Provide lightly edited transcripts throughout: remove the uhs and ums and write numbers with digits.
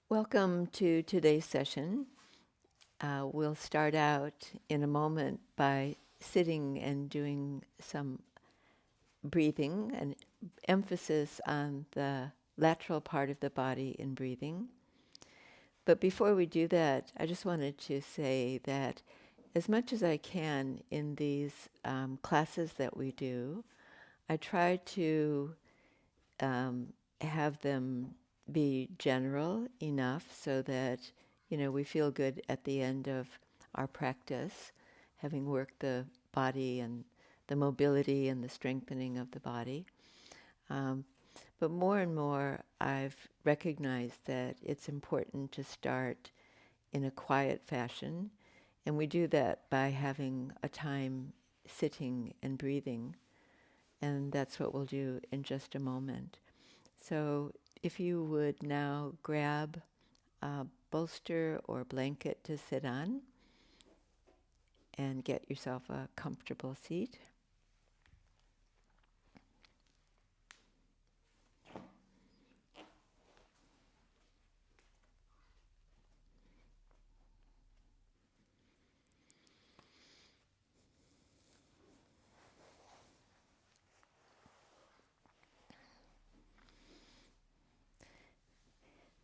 Welcome to today's session. We'll start out in a moment by sitting and doing some breathing, and emphasis on the lateral part of the body in breathing. But before we do that, I just wanted to say that as much as I can in these classes that we do, I try to have them be general enough so that, we feel good at the end of our practice, having worked the body and the mobility and the strengthening of the body. Um, but more and more, I've recognized that it's important to start in a quiet fashion, and we do that by having a time sitting and breathing, and that's what we'll do in just a moment. So if you would now grab a bolster or blanket to sit on and get yourself a comfortable seat.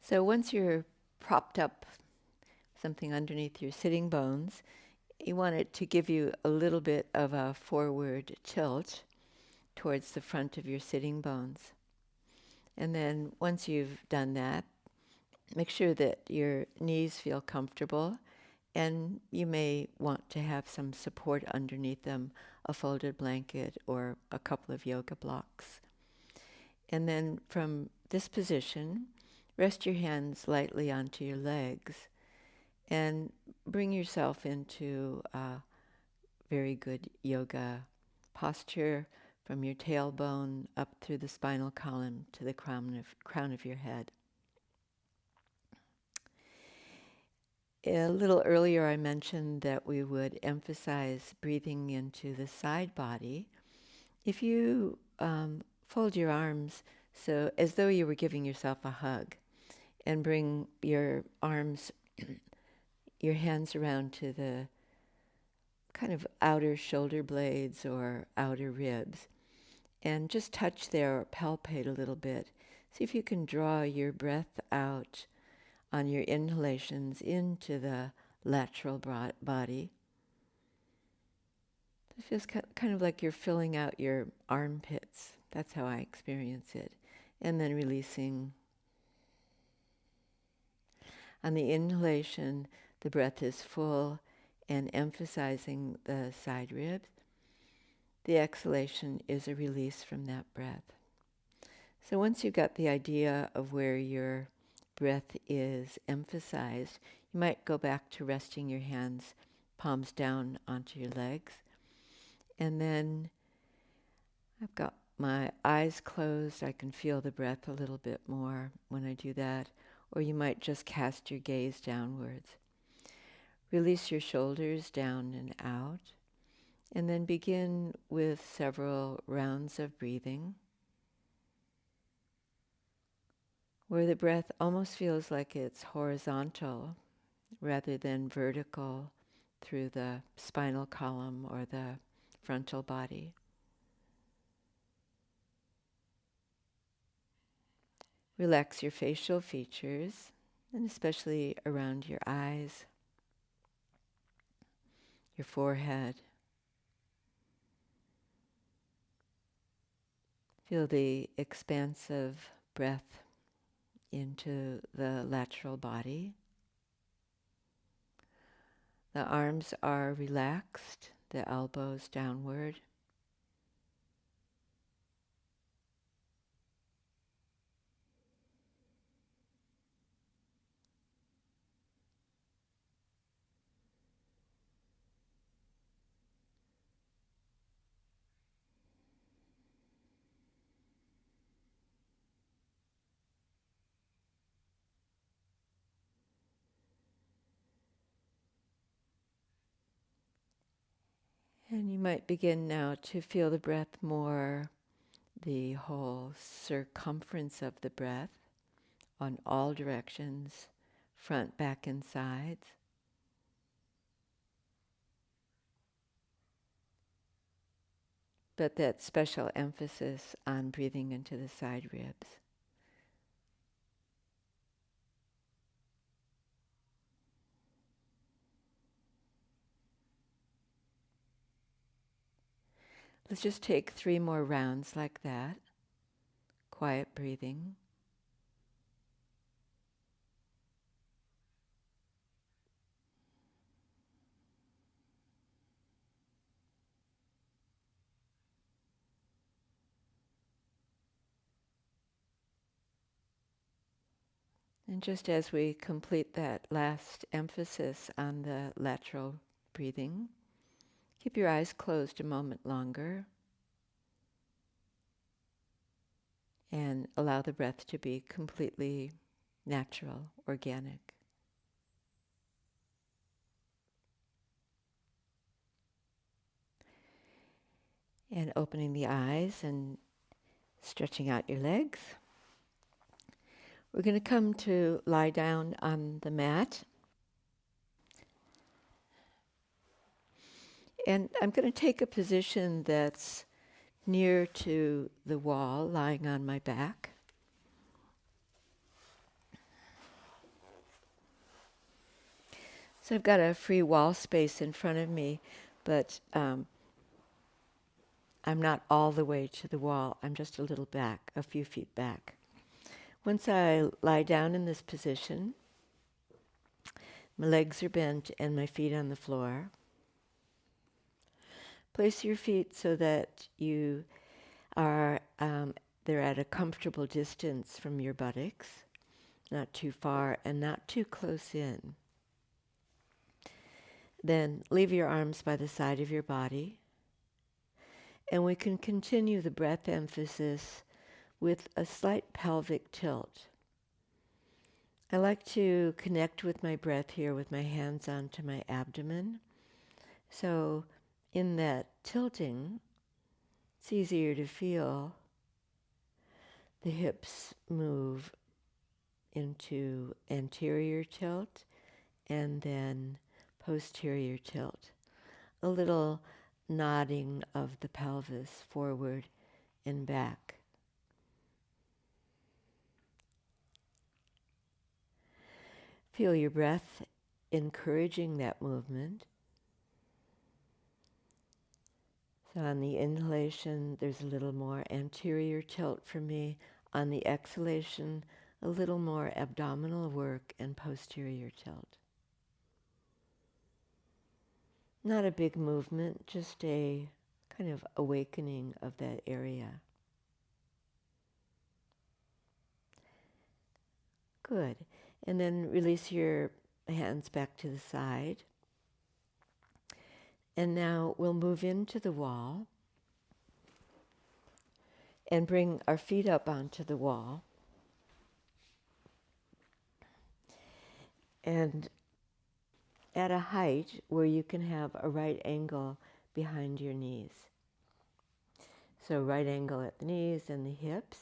So once you're propped up, something underneath your sitting bones, you want it to give you a little bit of a forward tilt towards the front of your sitting bones. And then once you've done that, make sure that your knees feel comfortable, and you may want to have some support underneath them, a folded blanket or a couple of yoga blocks. And then from this position, rest your hands lightly onto your legs and bring yourself into a very good yoga posture from your tailbone up through the spinal column to the crown of your head. A little earlier I mentioned that we would emphasize breathing into the side body. If you fold your arms so as though you were giving yourself a hug, and bring your arms, your hands around to the kind of outer shoulder blades or outer ribs, and just touch there or palpate a little bit. See if you can draw your breath out on your inhalations into the lateral body. It feels kind of like you're filling out your armpits. That's how I experience it. And then releasing. On the inhalation, the breath is full and emphasizing the side ribs. The exhalation is a release from that breath. So once you've got the idea of where your breath is emphasized, you might go back to resting your hands palms down onto your legs. And then I've got my eyes closed. I can feel the breath a little bit more when I do that. Or you might just cast your gaze downwards. Release your shoulders down and out. And then begin with several rounds of breathing, where the breath almost feels like it's horizontal rather than vertical through the spinal column or the frontal body. Relax your facial features, and especially around your eyes, your forehead. Feel the expansive breath into the lateral body. The arms are relaxed, the elbows downward. And you might begin now to feel the breath more, the whole circumference of the breath on all directions, front, back, and sides. But that special emphasis on breathing into the side ribs. Let's just take 3 more rounds like that. Quiet breathing. And just as we complete that last emphasis on the lateral breathing, keep your eyes closed a moment longer and allow the breath to be completely natural, organic. And opening the eyes and stretching out your legs. We're going to come to lie down on the mat. And I'm going to take a position that's near to the wall, lying on my back. So I've got a free wall space in front of me, but I'm not all the way to the wall. I'm just a little back, a few feet back. Once I lie down in this position, my legs are bent and my feet on the floor. Place your feet so that you are they're at a comfortable distance from your buttocks, not too far and not too close in. Then leave your arms by the side of your body, and we can continue the breath emphasis with a slight pelvic tilt. I like to connect with my breath here with my hands onto my abdomen. So in that tilting, it's easier to feel the hips move into anterior tilt and then posterior tilt. A little nodding of the pelvis forward and back. Feel your breath encouraging that movement. So on the inhalation, there's a little more anterior tilt for me. On the exhalation, a little more abdominal work and posterior tilt. Not a big movement, just a kind of awakening of that area. Good. And then release your hands back to the side. And now we'll move into the wall and bring our feet up onto the wall. And at a height where you can have a right angle behind your knees. So right angle at the knees and the hips.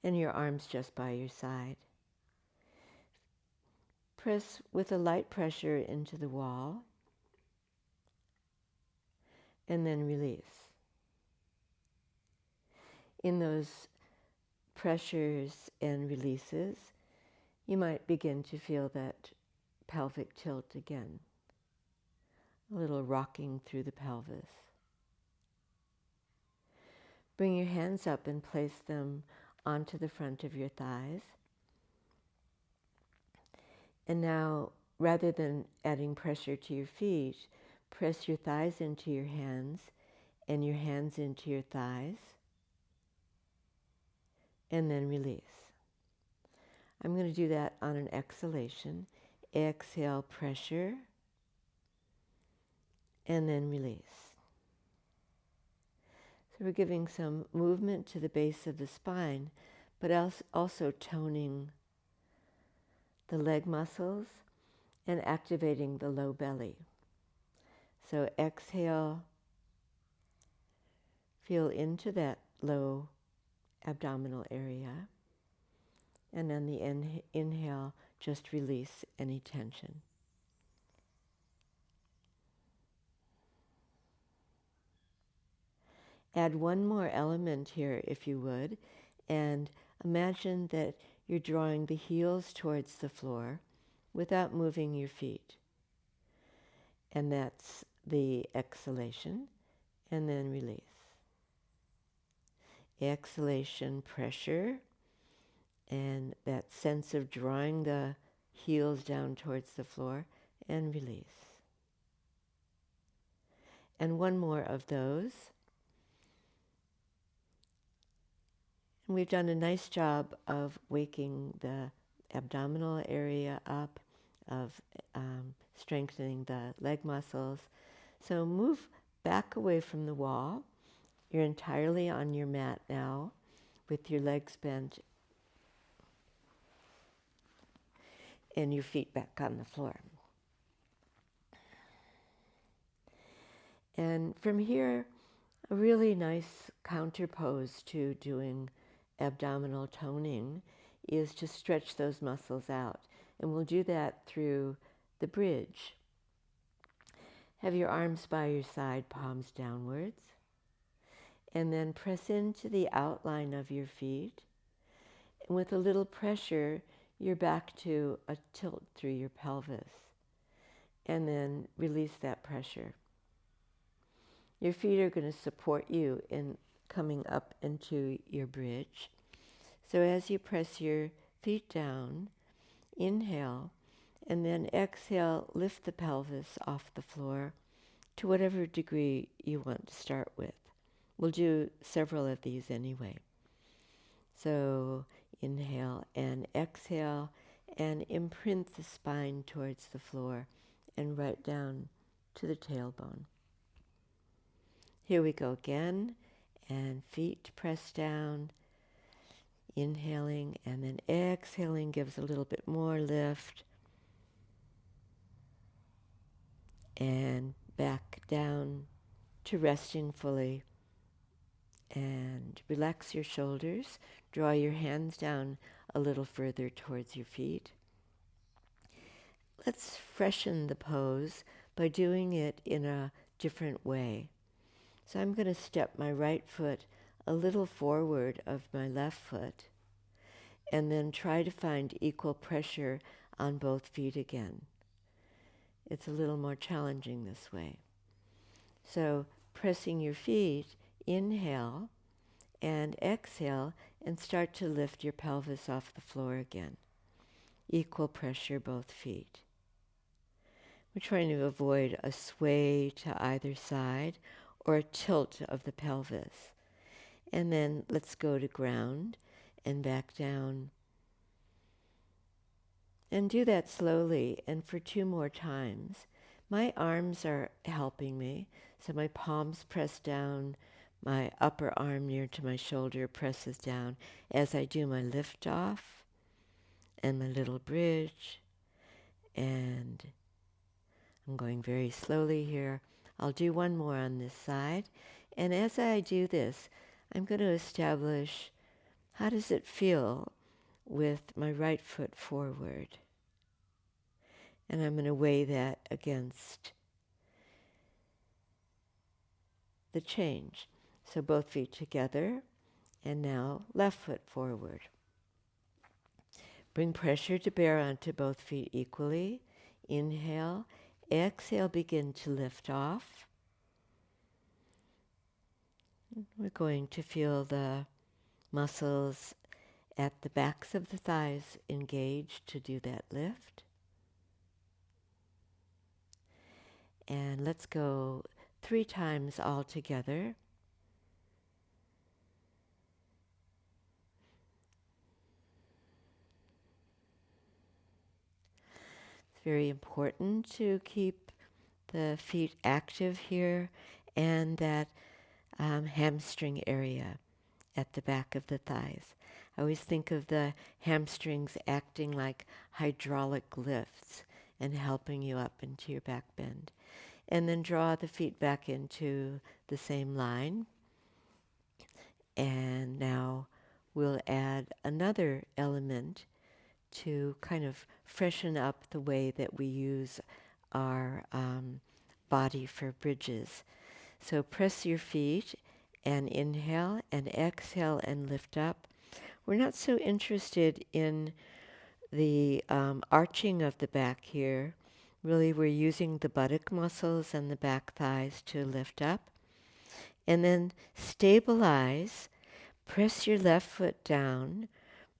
And your arms just by your side. Press with a light pressure into the wall. And then release. In those pressures and releases, you might begin to feel that pelvic tilt again. A little rocking through the pelvis. Bring your hands up and place them onto the front of your thighs. And now, rather than adding pressure to your feet, press your thighs into your hands and your hands into your thighs. And then release. I'm going to do that on an exhalation. Exhale, pressure. And then release. So we're giving some movement to the base of the spine, but also toning the leg muscles and activating the low belly. So exhale, feel into that low abdominal area. And on the inhale, just release any tension. Add one more element here, if you would, and imagine that you're drawing the heels towards the floor without moving your feet. And that's the exhalation, and then release. Exhalation, pressure, and that sense of drawing the heels down towards the floor, and release. And one more of those. And we've done a nice job of waking the abdominal area up, of strengthening the leg muscles. So move back away from the wall. You're entirely on your mat now with your legs bent and your feet back on the floor. And from here, a really nice counterpose to doing abdominal toning is to stretch those muscles out. And we'll do that through the bridge. Have your arms by your side, palms downwards. And then press into the outline of your feet. And with a little pressure, you're back to a tilt through your pelvis. And then release that pressure. Your feet are going to support you in coming up into your bridge. So as you press your feet down, inhale, and then exhale, lift the pelvis off the floor to whatever degree you want to start with. We'll do several of these anyway. So inhale and exhale, and imprint the spine towards the floor and right down to the tailbone. Here we go again, and feet press down, inhaling, and then exhaling gives a little bit more lift, and back down to resting fully. And relax your shoulders, draw your hands down a little further towards your feet. Let's freshen the pose by doing it in a different way. So I'm going to step my right foot a little forward of my left foot and then try to find equal pressure on both feet again. It's a little more challenging this way. So pressing your feet, inhale and exhale, and start to lift your pelvis off the floor again. Equal pressure both feet. We're trying to avoid a sway to either side or a tilt of the pelvis. And then let's go to ground and back down. And do that slowly and for 2 more times. My arms are helping me, so my palms press down, my upper arm near to my shoulder presses down as I do my lift off and my little bridge. And I'm going very slowly here. I'll do one more on this side. And as I do this, I'm going to establish how does it feel with my right foot forward. And I'm going to weigh that against the change. So both feet together, and now left foot forward. Bring pressure to bear onto both feet equally. Inhale, exhale, begin to lift off. We're going to feel the muscles at the backs of the thighs engaged to do that lift. And let's go 3 times all together. It's very important to keep the feet active here and that hamstring area at the back of the thighs. I always think of the hamstrings acting like hydraulic lifts and helping you up into your back bend. And then draw the feet back into the same line. And now we'll add another element to kind of freshen up the way that we use our body for bridges. So press your feet and inhale and exhale and lift up. We're not so interested in the arching of the back here. Really, we're using the buttock muscles and the back thighs to lift up. And then stabilize. Press your left foot down.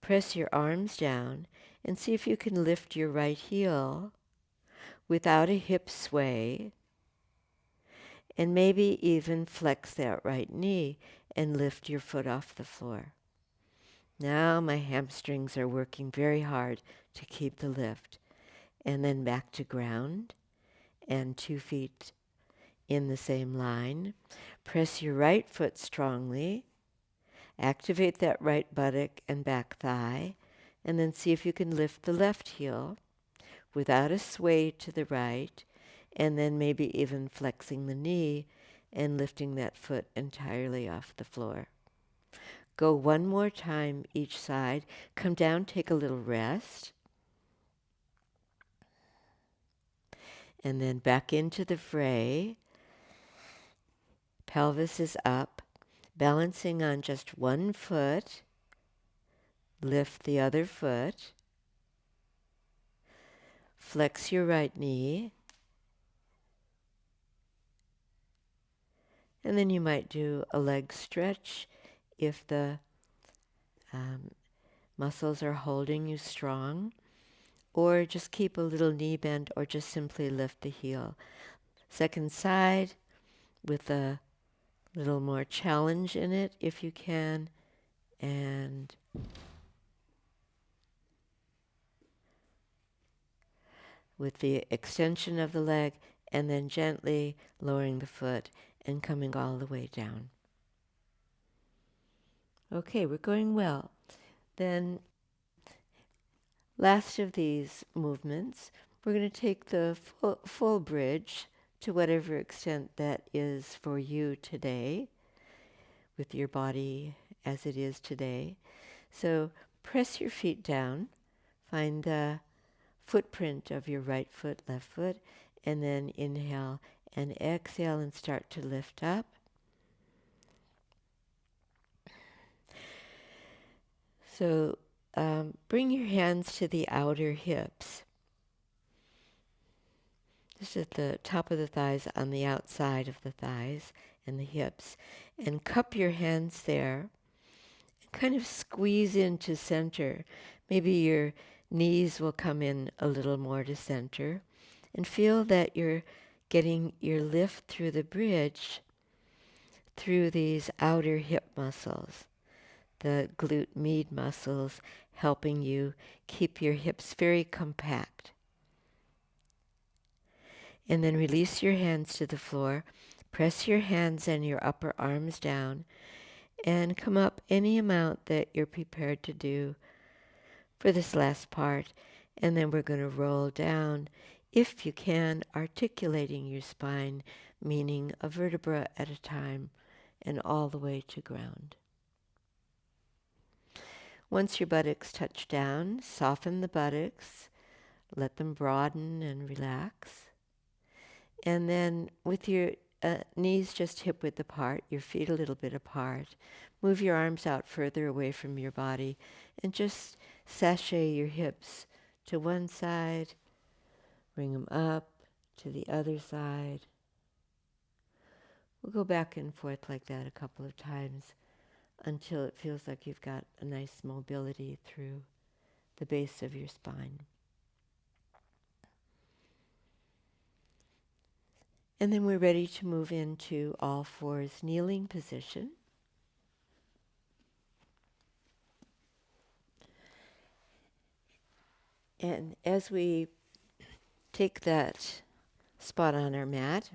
Press your arms down. And see if you can lift your right heel without a hip sway. And maybe even flex that right knee and lift your foot off the floor. Now my hamstrings are working very hard to keep the lift. And then back to ground and 2 feet in the same line. Press your right foot strongly. Activate that right buttock and back thigh. And then see if you can lift the left heel without a sway to the right. And then maybe even flexing the knee and lifting that foot entirely off the floor. Go one more time each side. Come down, take a little rest. And then back into the fray. Pelvis is up, balancing on just one foot. Lift the other foot. Flex your right knee. And then you might do a leg stretch if the muscles are holding you strong. Or just keep a little knee bend or just simply lift the heel. Second side with a little more challenge in it if you can. And with the extension of the leg and then gently lowering the foot and coming all the way down. Okay, we're going well. Then last of these movements, we're going to take the full bridge to whatever extent that is for you today, with your body as it is today. So press your feet down, find the footprint of your right foot, left foot, and then inhale and exhale and start to lift up. So bring your hands to the outer hips, just at the top of the thighs, on the outside of the thighs and the hips, and cup your hands there and kind of squeeze into center. Maybe your knees will come in a little more to center, and feel that you're getting your lift through the bridge through these outer hip muscles, the glute med muscles helping you keep your hips very compact. And then release your hands to the floor. Press your hands and your upper arms down and come up any amount that you're prepared to do for this last part. And then we're going to roll down, if you can, articulating your spine, meaning a vertebra at a time and all the way to ground. Once your buttocks touch down, soften the buttocks, let them broaden and relax. And then with your knees just hip-width apart, your feet a little bit apart, move your arms out further away from your body and just sashay your hips to one side, bring them up to the other side. We'll go back and forth like that a couple of times until it feels like you've got a nice mobility through the base of your spine. And then we're ready to move into all fours kneeling position. And as we take that spot on our mat,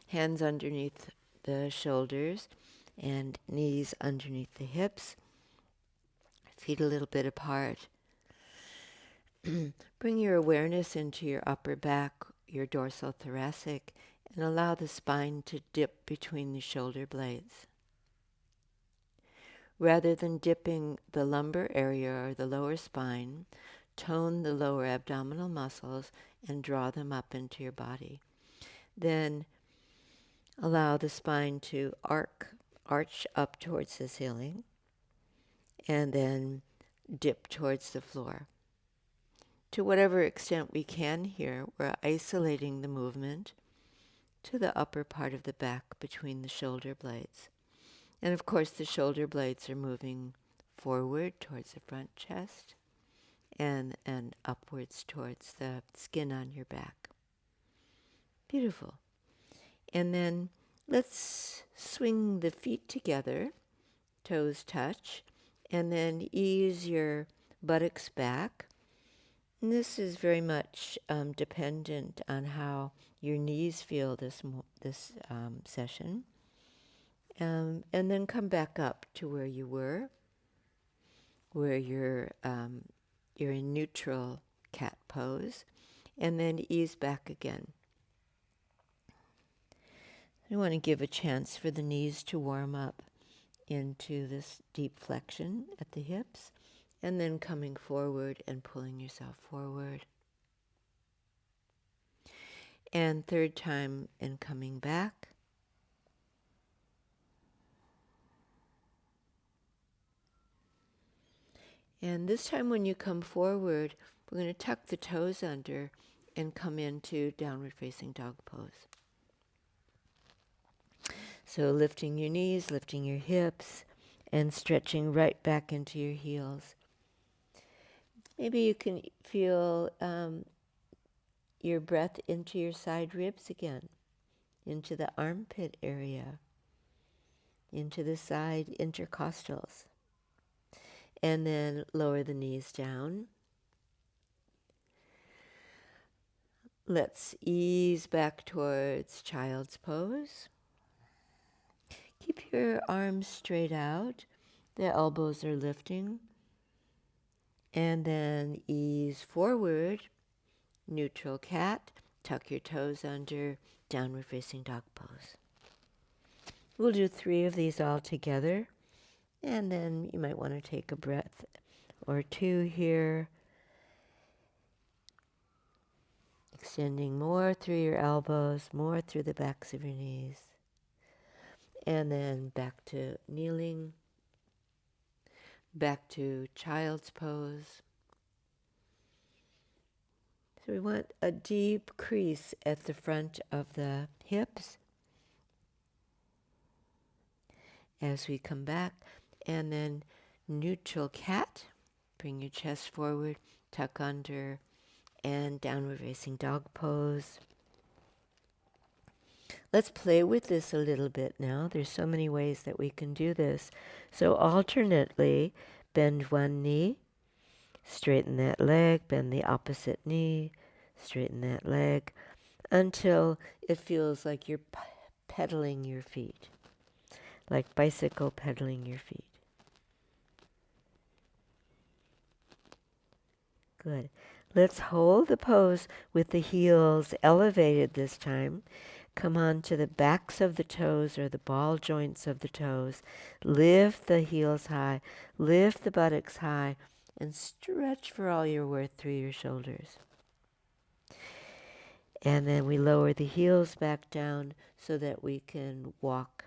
hands underneath the shoulders and knees underneath the hips, feet a little bit apart. Bring your awareness into your upper back, your dorsal thoracic, and allow the spine to dip between the shoulder blades. Rather than dipping the lumbar area or the lower spine, tone the lower abdominal muscles and draw them up into your body. Then allow the spine to arch up towards the ceiling, and then dip towards the floor. To whatever extent we can here, we're isolating the movement to the upper part of the back between the shoulder blades. And of course, the shoulder blades are moving forward towards the front chest and upwards towards the skin on your back. Beautiful. And then let's swing the feet together, toes touch, and then ease your buttocks back. And this is very much dependent on how your knees feel this session. And then come back up to where you were, where you're in neutral cat pose, and then ease back again. I want to give a chance for the knees to warm up into this deep flexion at the hips, and then coming forward and pulling yourself forward. And third time and coming back. And this time when you come forward, we're going to tuck the toes under and come into downward facing dog pose. So lifting your knees, lifting your hips, and stretching right back into your heels. Maybe you can feel your breath into your side ribs again, into the armpit area, into the side intercostals. And then lower the knees down. Let's ease back towards child's pose. Keep your arms straight out. The elbows are lifting. And then ease forward, neutral cat. Tuck your toes under, downward facing dog pose. We'll do 3 of these all together. And then you might want to take a breath or 2 here. Extending more through your elbows, more through the backs of your knees. And then back to kneeling, back to child's pose. So we want a deep crease at the front of the hips as we come back. And then neutral cat, bring your chest forward, tuck under, and downward facing dog pose. Let's play with this a little bit now. There's so many ways that we can do this. So alternately, bend one knee, straighten that leg, bend the opposite knee, straighten that leg, until it feels like you're pedaling your feet, like bicycle pedaling your feet. Good. Let's hold the pose with the heels elevated this time. Come on to the backs of the toes or the ball joints of the toes. Lift the heels high, lift the buttocks high, and stretch for all your worth through your shoulders. And then we lower the heels back down so that we can walk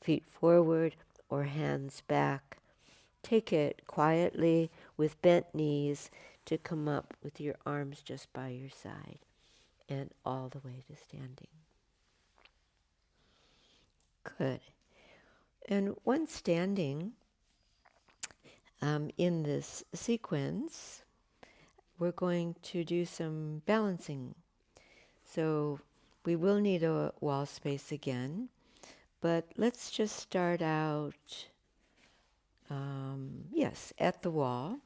feet forward or hands back. Take it quietly with bent knees to come up with your arms just by your side and all the way to standing. Good. And once standing, in this sequence, we're going to do some balancing. So we will need a wall space again, but let's just start out, at the wall,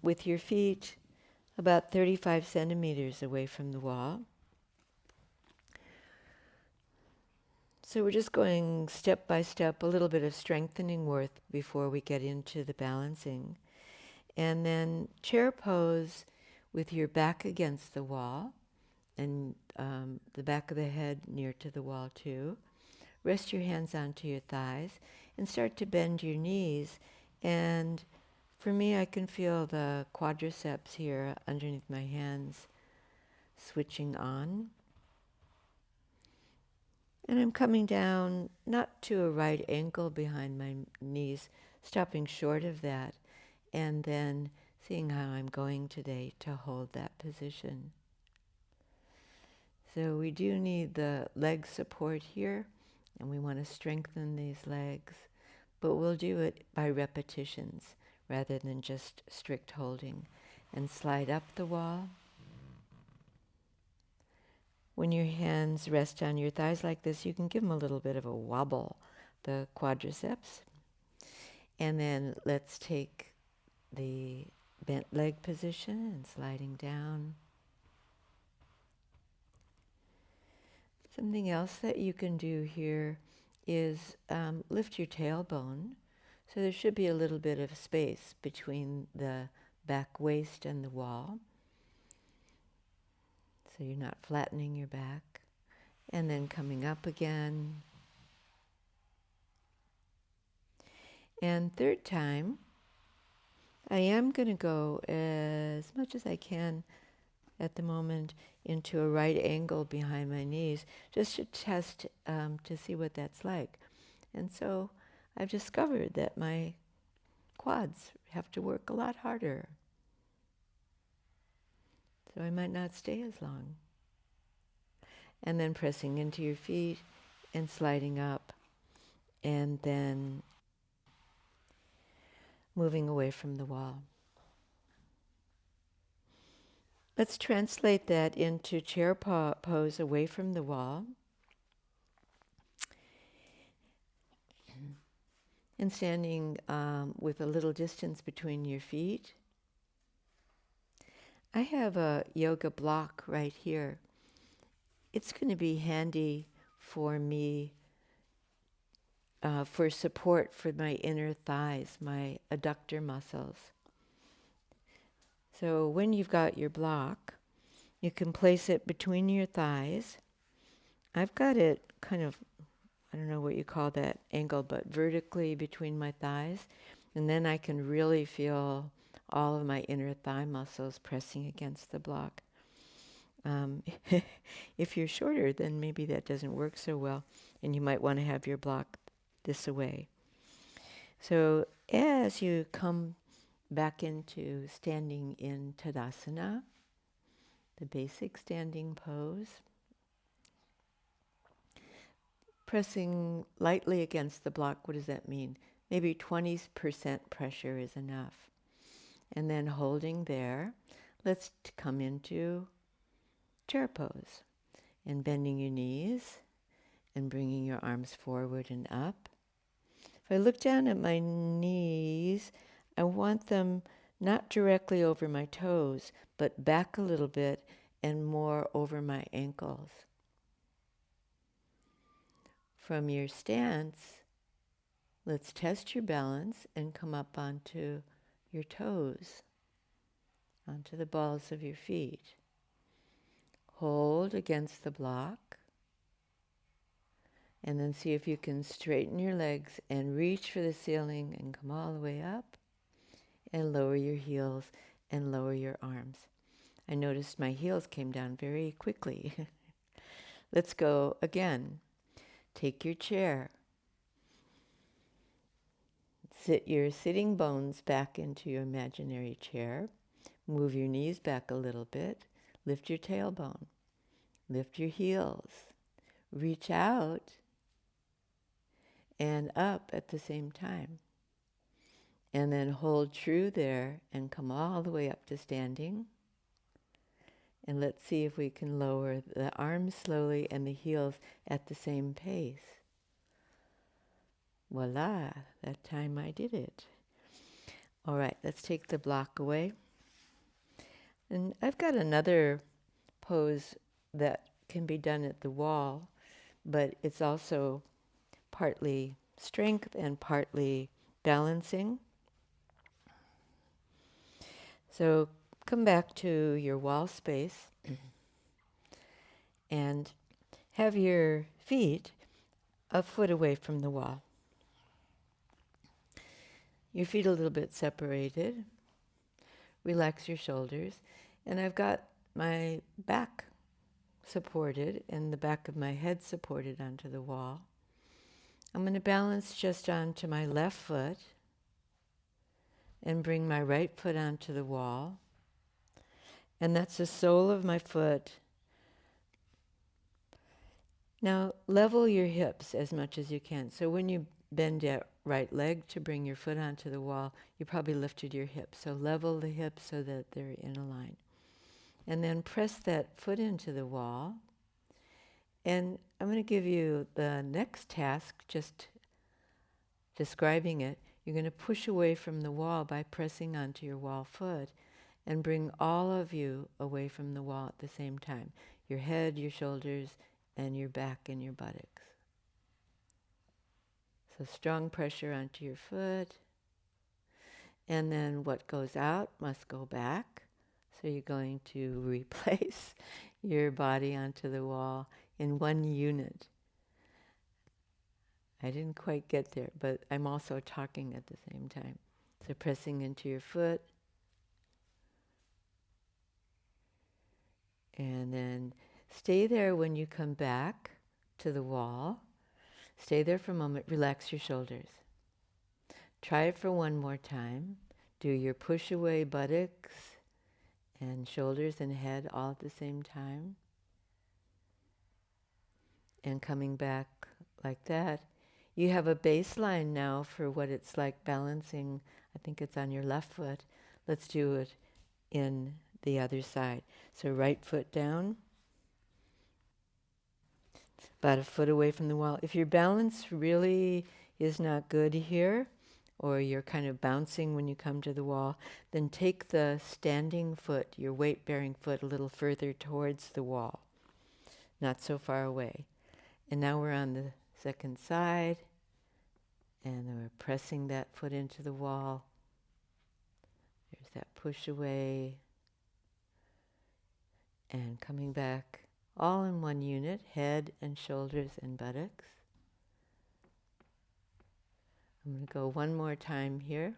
with your feet about 35 centimeters away from the wall. So we're just going step by step, a little bit of strengthening work before we get into the balancing. And then chair pose with your back against the wall and the back of the head near to the wall too. Rest your hands onto your thighs and start to bend your knees. And for me, I can feel the quadriceps here underneath my hands switching on. And I'm coming down, not to a right angle behind my knees, stopping short of that, and then seeing how I'm going today to hold that position. So we do need the leg support here, and we want to strengthen these legs, but we'll do it by repetitions rather than just strict holding. And slide up the wall. When your hands rest on your thighs like this, you can give them a little bit of a wobble, the quadriceps. And then let's take the bent leg position and sliding down. Something else that you can do here is lift your tailbone. So there should be a little bit of space between the back waist and the wall. So you're not flattening your back. And then coming up again. And third time, I am going to go as much as I can at the moment into a right angle behind my knees, just to test to see what that's like. And so I've discovered that my quads have to work a lot harder. So I might not stay as long. And then pressing into your feet and sliding up, and then moving away from the wall. Let's translate that into chair pose away from the wall. And standing with a little distance between your feet. I have a yoga block right here. It's going to be handy for me for support for my inner thighs, my adductor muscles. So when you've got your block, you can place it between your thighs. I've got it kind of, I don't know what you call that angle, but vertically between my thighs. And then I can really feel all of my inner thigh muscles pressing against the block. If you're shorter, then maybe that doesn't work so well, and you might want to have your block this way. So as you come back into standing in Tadasana, the basic standing pose, pressing lightly against the block, what does that mean? Maybe 20% pressure is enough. And then holding there, let's come into chair pose and bending your knees and bringing your arms forward and up. If I look down at my knees, I want them not directly over my toes, but back a little bit and more over my ankles. From your stance, let's test your balance and come up onto your toes, onto the balls of your feet. Hold against the block, and then see if you can straighten your legs and reach for the ceiling and come all the way up, and lower your heels and lower your arms. I noticed my heels came down very quickly. Let's go again. Take your chair. Sit your sitting bones back into your imaginary chair. Move your knees back a little bit. Lift your tailbone. Lift your heels. Reach out and up at the same time. And then hold true there and come all the way up to standing. And let's see if we can lower the arms slowly and the heels at the same pace. Voila, that time I did it. All right, let's take the block away. And I've got another pose that can be done at the wall, but it's also partly strength and partly balancing. So come back to your wall space and have your feet a foot away from the wall. Your feet a little bit separated. Relax your shoulders. And I've got my back supported and the back of my head supported onto the wall. I'm going to balance just onto my left foot and bring my right foot onto the wall. And that's the sole of my foot. Now level your hips as much as you can. So when you bend your right leg to bring your foot onto the wall, you probably lifted your hips. So level the hips so that they're in a line. And then press that foot into the wall. And I'm going to give you the next task, just describing it. You're going to push away from the wall by pressing onto your wall foot and bring all of you away from the wall at the same time. Your head, your shoulders, and your back and your buttocks. So strong pressure onto your foot. And then what goes out must go back. So you're going to replace your body onto the wall in one unit. I didn't quite get there, but I'm also talking at the same time. So pressing into your foot. And then stay there when you come back to the wall. Stay there for a moment. Relax your shoulders. Try it for one more time. Do your push away buttocks and shoulders and head all at the same time. And coming back like that. You have a baseline now for what it's like balancing. I think it's on your left foot. Let's do it in the other side. So right foot down, about a foot away from the wall. If your balance really is not good here, or you're kind of bouncing when you come to the wall, then take the standing foot, your weight-bearing foot, a little further towards the wall, not so far away. And now we're on the second side, and then we're pressing that foot into the wall. There's that push away, and coming back, all in one unit, head and shoulders and buttocks. I'm going to go one more time here.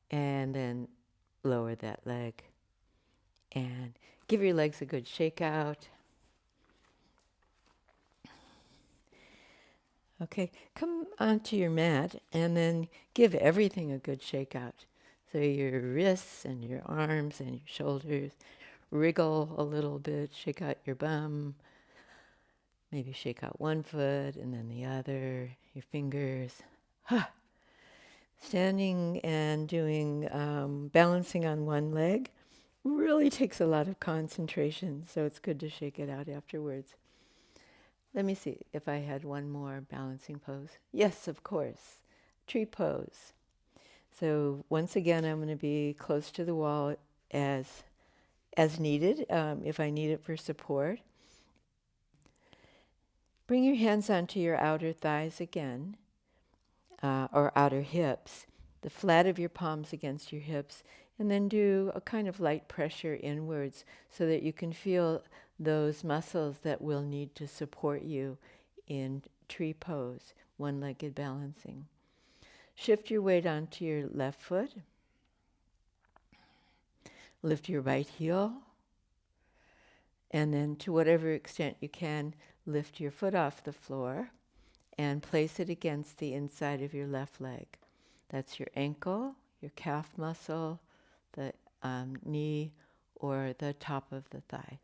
And then lower that leg. And give your legs a good shake out. Okay, come onto your mat and then give everything a good shake out. So your wrists and your arms and your shoulders, wriggle a little bit, shake out your bum. Maybe shake out one foot and then the other, your fingers. Standing and doing balancing on one leg really takes a lot of concentration, so it's good to shake it out afterwards. Let me see if I had one more balancing pose. Yes, of course. Tree pose. So once again, I'm going to be close to the wall as needed, if I need it for support. Bring your hands onto your outer thighs again, or outer hips, the flat of your palms against your hips, and then do a kind of light pressure inwards so that you can feel those muscles that will need to support you in tree pose, one-legged balancing. Shift your weight onto your left foot. Lift your right heel. And then to whatever extent you can, lift your foot off the floor and place it against the inside of your left leg. That's your ankle, your calf muscle, the knee, or the top of the thigh.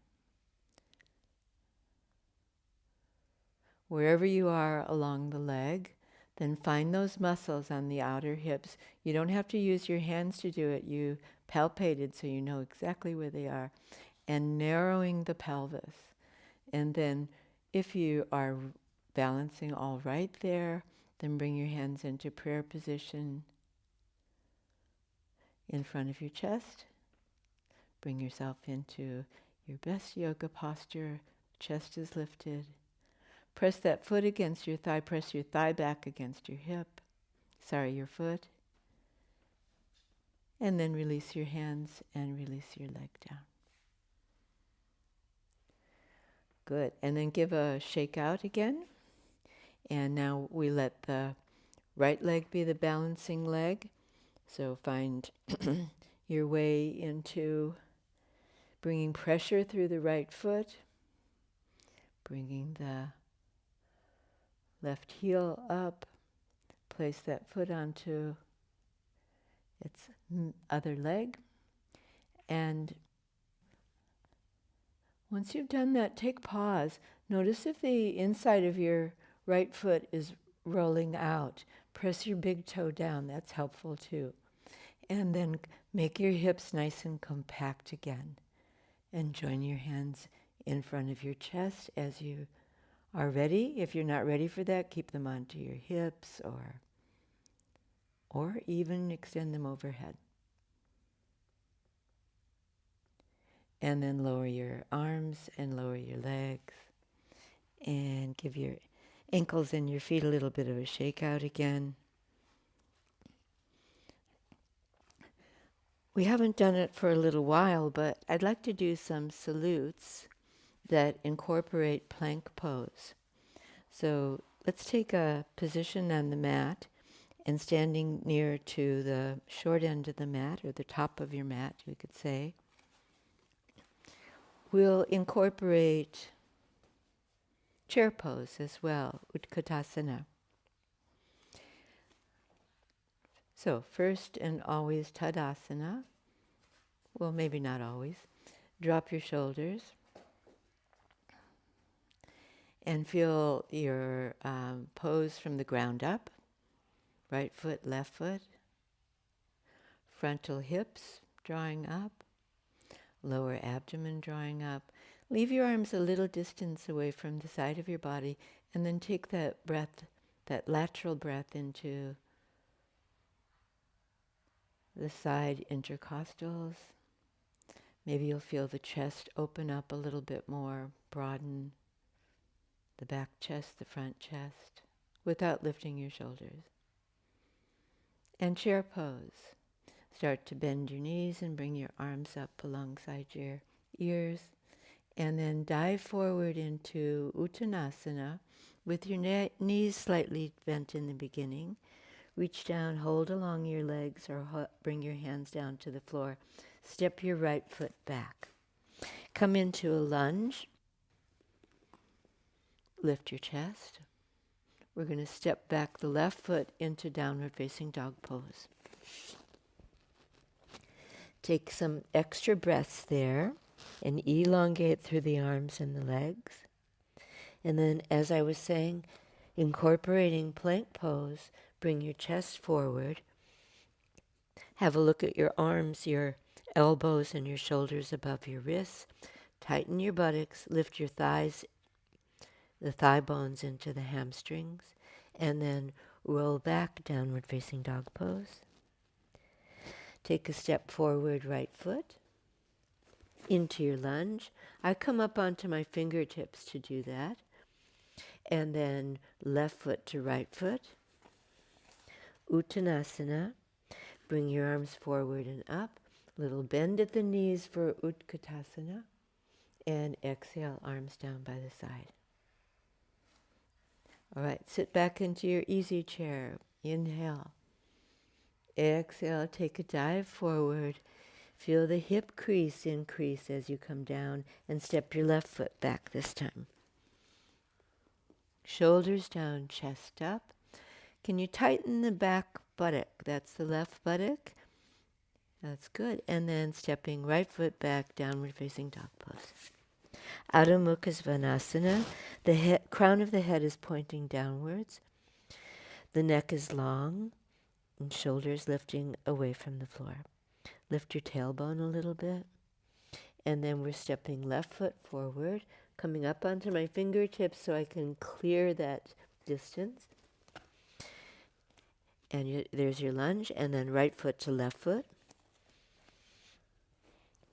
Wherever you are along the leg, then find those muscles on the outer hips. You don't have to use your hands to do it. You palpate it so you know exactly where they are. And narrowing the pelvis. And then if you are balancing all right there, then bring your hands into prayer position in front of your chest. Bring yourself into your best yoga posture. Chest is lifted. Press that foot against your thigh. Press your thigh back against your hip. Your foot. And then release your hands and release your leg down. Good. And then give a shake out again. And now we let the right leg be the balancing leg. So find your way into bringing pressure through the right foot, bringing the left heel up, place that foot onto its other leg. And once you've done that, take pause. Notice if the inside of your right foot is rolling out. Press your big toe down. That's helpful too. And then make your hips nice and compact again. And join your hands in front of your chest as you are ready. If you're not ready for that, keep them onto your hips or even extend them overhead. And then lower your arms and lower your legs. And give your ankles and your feet a little bit of a shake out again. We haven't done it for a little while, but I'd like to do some salutes that incorporate plank pose. So let's take a position on the mat and standing near to the short end of the mat, or the top of your mat, we could say. We'll incorporate chair pose as well, Utkatasana. So first and always Tadasana. Well, maybe not always. Drop your shoulders and feel your pose from the ground up. Right foot, left foot. Frontal hips drawing up. Lower abdomen drawing up. Leave your arms a little distance away from the side of your body, and then take that breath, that lateral breath, into the side intercostals. Maybe you'll feel the chest open up a little bit more, broaden the back chest, the front chest, without lifting your shoulders. And chair pose. Start to bend your knees and bring your arms up alongside your ears. And then dive forward into Uttanasana with your knees slightly bent in the beginning. Reach down, hold along your legs, or bring your hands down to the floor. Step your right foot back. Come into a lunge. Lift your chest. We're going to step back the left foot into downward facing dog pose. Take some extra breaths there and elongate through the arms and the legs. And then, as I was saying, incorporating plank pose, bring your chest forward. Have a look at your arms, your elbows and your shoulders above your wrists. Tighten your buttocks, lift your thighs, the thigh bones into the hamstrings, and then roll back, downward facing dog pose. Take a step forward, right foot, into your lunge. I come up onto my fingertips to do that. And then left foot to right foot. Uttanasana. Bring your arms forward and up. Little bend at the knees for Utkatasana. And exhale, arms down by the side. All right, sit back into your easy chair. Inhale. Exhale, take a dive forward. Feel the hip crease increase as you come down, and step your left foot back this time. Shoulders down, chest up. Can you tighten the back buttock? That's the left buttock. That's good. And then stepping right foot back, downward facing dog pose. Adho Mukha Svanasana. The crown of the head is pointing downwards. The neck is long and shoulders lifting away from the floor. Lift your tailbone a little bit. And then we're stepping left foot forward, coming up onto my fingertips so I can clear that distance. And there's your lunge, and then right foot to left foot.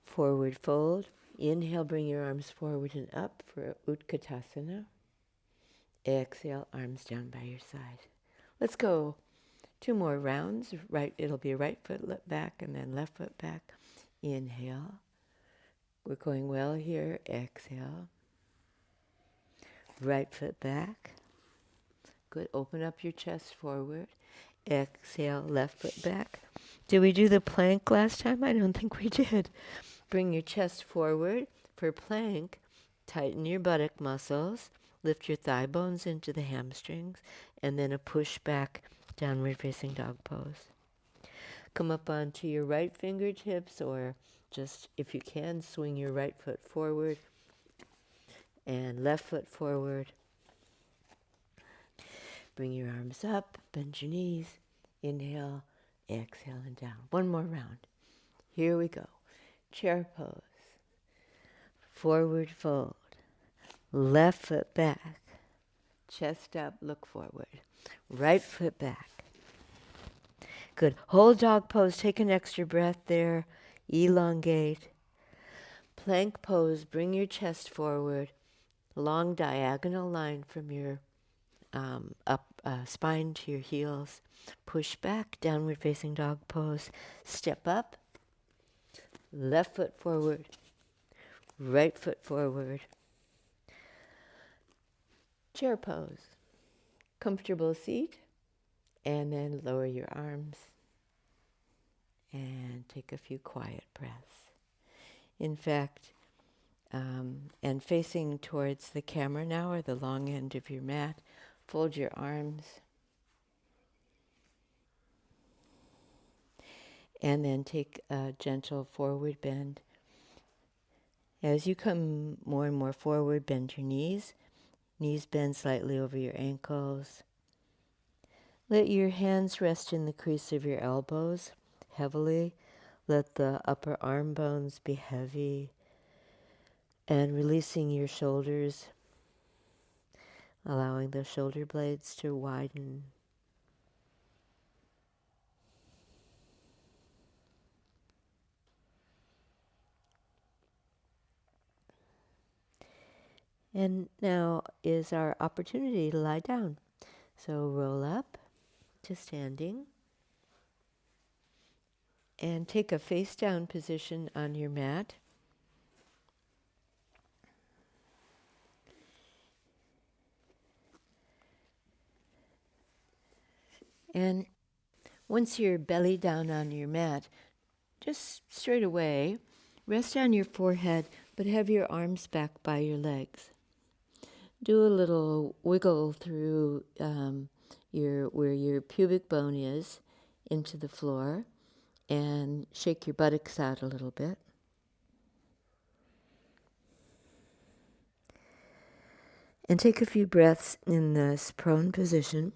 Forward fold. Inhale, bring your arms forward and up for Utkatasana. Exhale, arms down by your side. Let's go 2 more rounds. Right, it'll be right foot back and then left foot back. Inhale. We're going well here. Exhale. Right foot back. Good. Open up your chest forward. Exhale, left foot back. Did we do the plank last time? I don't think we did. Bring your chest forward for plank. Tighten your buttock muscles. Lift your thigh bones into the hamstrings. And then a push back, downward facing dog pose. Come up onto your right fingertips, or just, if you can, swing your right foot forward and left foot forward. Bring your arms up, bend your knees. Inhale, exhale, and down. One more round. Here we go. Chair pose. Forward fold. Left foot back. Chest up, look forward. Right foot back. Good. Hold dog pose. Take an extra breath there. Elongate. Plank pose. Bring your chest forward. Long diagonal line from your spine to your heels. Push back. Downward facing dog pose. Step up. Left foot forward. Right foot forward. Chair pose. Comfortable seat. And then lower your arms. And take a few quiet breaths. In fact, and facing towards the camera now, or the long end of your mat, fold your arms. And then take a gentle forward bend. As you come more and more forward, bend your knees. Knees bend slightly over your ankles. Let your hands rest in the crease of your elbows heavily. Let the upper arm bones be heavy. And releasing your shoulders, allowing the shoulder blades to widen. And now is our opportunity to lie down. So roll up to standing. And take a face down position on your mat. And once you're belly down on your mat, just straight away, rest on your forehead, but have your arms back by your legs. Do a little wiggle through where your pubic bone is into the floor, and shake your buttocks out a little bit. And take a few breaths in this prone position.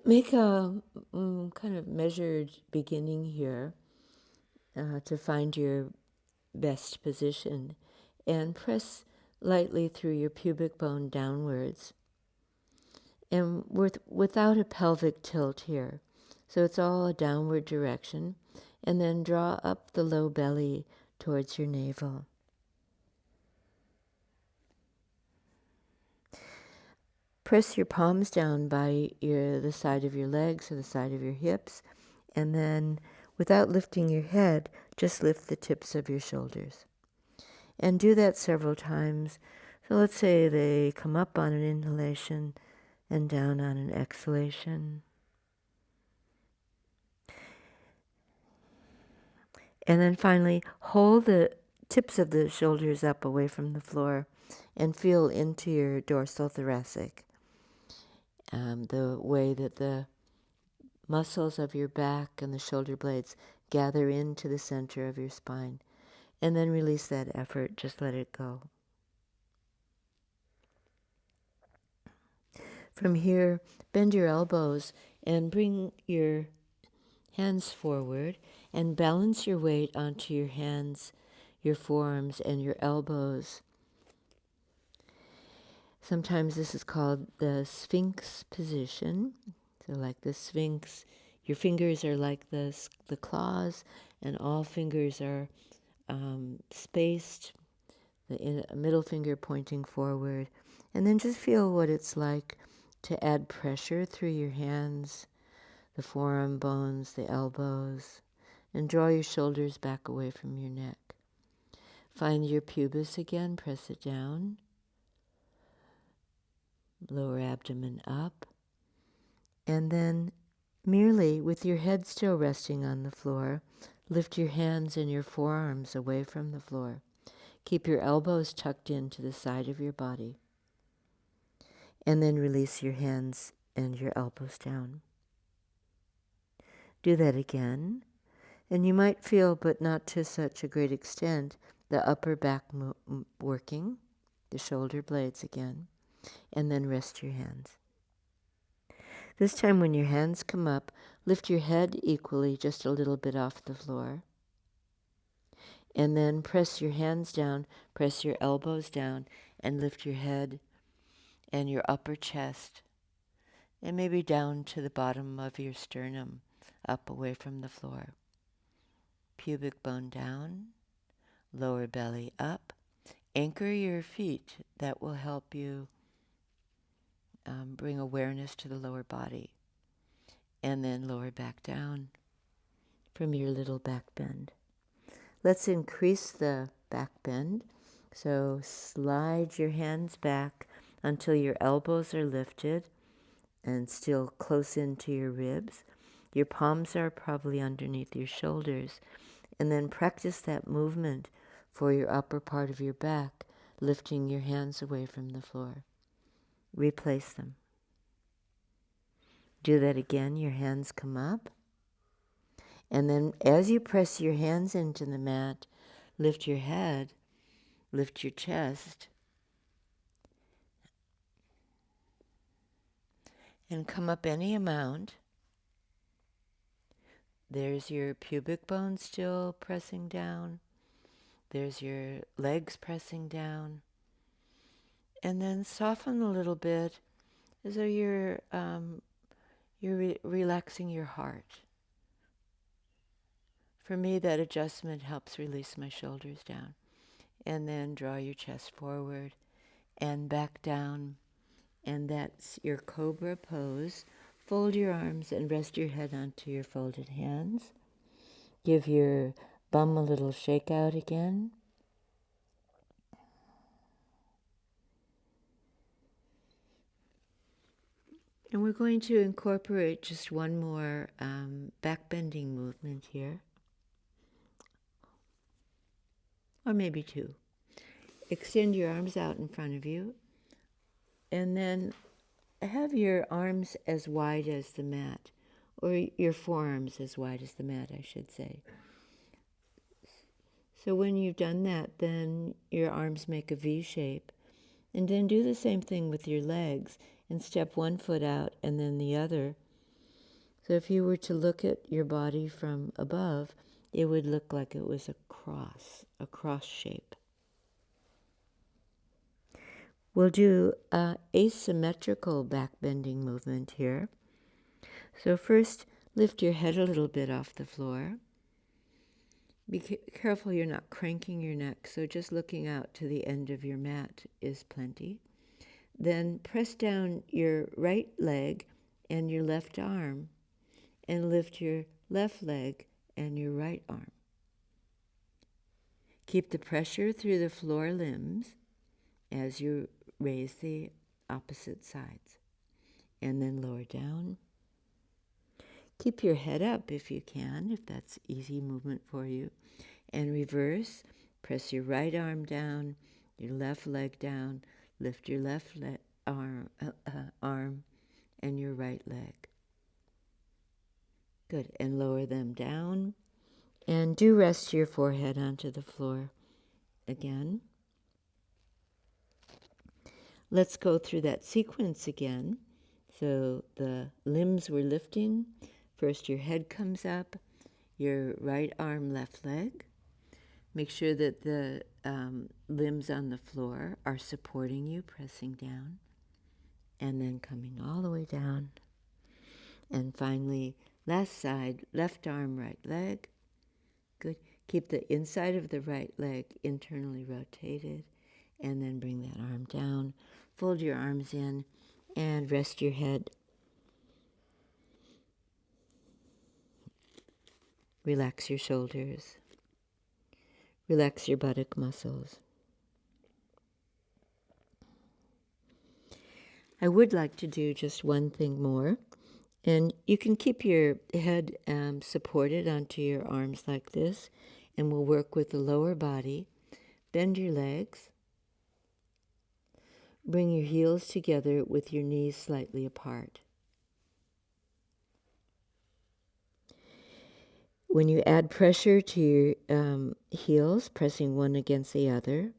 Make a kind of measured beginning here to find your best position, and press lightly through your pubic bone downwards, and without a pelvic tilt here. So it's all a downward direction, and then draw up the low belly towards your navel. Press your palms down by the side of your legs or the side of your hips, and then without lifting your head, just lift the tips of your shoulders. And do that several times. So let's say they come up on an inhalation and down on an exhalation. And then finally, hold the tips of the shoulders up away from the floor and feel into your dorsal thoracic. The way that the muscles of your back and the shoulder blades gather into the center of your spine. And then release that effort, just let it go. From here, bend your elbows and bring your hands forward and balance your weight onto your hands, your forearms, and your elbows. Sometimes this is called the Sphinx position. So like the Sphinx, your fingers are like the claws, and all fingers are spaced, the middle finger pointing forward, And then just feel what it's like to add pressure through your hands, the forearm bones, the elbows, and draw your shoulders back away from your neck. Find your pubis again, press it down, lower abdomen up, and then merely with your head still resting on the floor, lift your hands and your forearms away from the floor. Keep your elbows tucked into the side of your body. And then release your hands and your elbows down. Do that again. And you might feel, but not to such a great extent, the upper back working, the shoulder blades again. And then rest your hands. This time when your hands come up, lift your head equally just a little bit off the floor. And then press your hands down, press your elbows down, and lift your head and your upper chest, and maybe down to the bottom of your sternum, up away from the floor. Pubic bone down, lower belly up. Anchor your feet. That will help you bring awareness to the lower body. And then lower back down from your little back bend. Let's increase the back bend. So slide your hands back until your elbows are lifted and still close into your ribs. Your palms are probably underneath your shoulders. And then practice that movement for your upper part of your back, lifting your hands away from the floor. Replace them. Do that again. Your hands come up. And then as you press your hands into the mat, lift your head, lift your chest, and come up any amount. There's your pubic bone still pressing down. There's your legs pressing down. And then soften a little bit as though you're relaxing your heart. For me, that adjustment helps release my shoulders down. And then draw your chest forward and back down. And that's your cobra pose. Fold your arms and rest your head onto your folded hands. Give your bum a little shake out again. And we're going to incorporate just one more back bending movement here. Or maybe two. Extend your arms out in front of you. And then have your arms as wide as the mat. Or your forearms as wide as the mat, I should say. So when you've done that, then your arms make a V shape. And then do the same thing with your legs and step one foot out and then the other. So if you were to look at your body from above, it would look like it was a cross shape. We'll do an asymmetrical back bending movement here. So first, lift your head a little bit off the floor. Be careful you're not cranking your neck, so just looking out to the end of your mat is plenty. Then press down your right leg and your left arm and lift your left leg and your right arm. Keep the pressure through the floor limbs as you raise the opposite sides. And then lower down. Keep your head up if you can, if that's easy movement for you. And reverse. Press your right arm down, your left leg down, lift your left arm and your right leg. Good. And lower them down. And do rest your forehead onto the floor again. Let's go through that sequence again. So the limbs we're lifting. First your head comes up, your right arm, left leg. Make sure that the limbs on the floor are supporting you, pressing down. And then coming all the way down. And finally, last side, left arm, right leg. Good. Keep the inside of the right leg internally rotated. And then bring that arm down. Fold your arms in and rest your head. Relax your shoulders. Relax your buttock muscles. I would like to do just one thing more. And you can keep your head supported onto your arms like this. And we'll work with the lower body. Bend your legs. Bring your heels together with your knees slightly apart. When you add pressure to your heels, pressing one against the other,